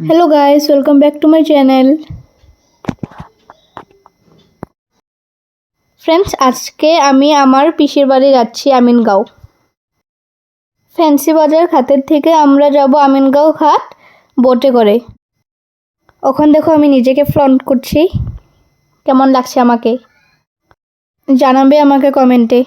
Hello guys, welcome back to my channel. Friends, আজকে আমি আমার পিসির বাড়ি যাচ্ছি আমিনগাঁও। ফ্যান্সি বাজার ঘাটের থেকে আমরা যাব আমিনগাঁও ঘাট বোটে করে। ওখানে দেখো আমি নিজেকে ফ্রন্ট করছি, কেমন লাগছে আমাকে জানাবে আমাকে কমেন্টে।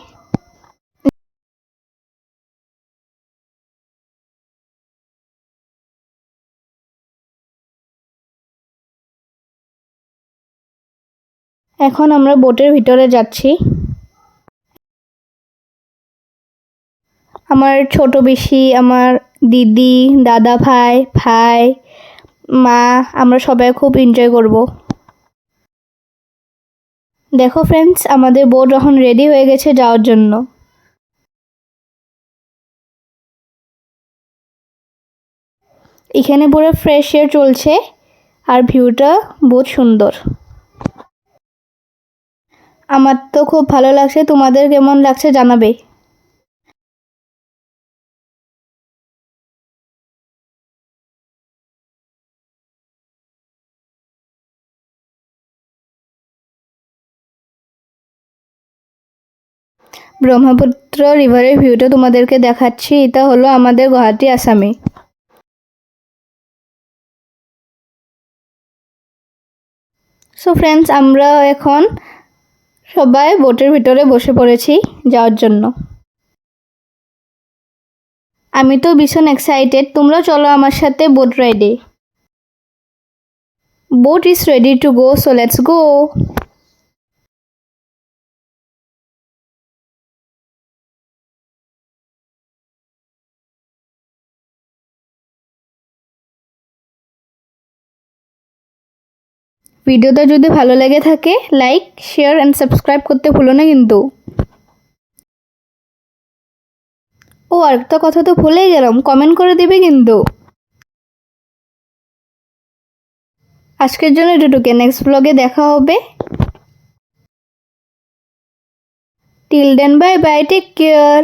এখন আমরা বোটের ভিতরে যাচ্ছি। আমার ছোট পিসি, আমার দিদি, দাদা ভাই, মা, আমরা সবাই খুব এনজয় করব। দেখো ফ্রেন্ডস, আমাদের বোট এখন রেডি হয়ে গেছে যাওয়ার জন্য। এখানে পুরো ফ্রেশ এয়ার চলছে আর ভিউটা বহুত সুন্দর। আমার তো খুব ভালো লাগছে, তোমাদের কেমন লাগছে জানাবে। ব্রহ্মপুত্র রিভারের ভিউটা তোমাদেরকে দেখাচ্ছি। এটা হলো আমাদের গুয়াহাটি, আসামে। সো ফ্রেন্ডস, আমরা এখন সবাই বোটের ভিতরে বসে পড়েছি যাওয়ার জন্য। আমি তো ভীষণ এক্সাইটেড, তোমরা চলো আমার সাথে বোট রাইডে। BOT is ready to go, so let's go. ভিডিওটা যদি ভালো লেগে থাকে লাইক, শেয়ার অ্যান্ড সাবস্ক্রাইব করতে ভুলো না কিন্তু। ও আরেকটা কথা তো ভুলেই গেলাম, কমেন্ট করে দেবে কিন্তু। আজকের জন্য এটুকুই, নেক্সট ব্লগে দেখা হবে। Till then bye bye, take care.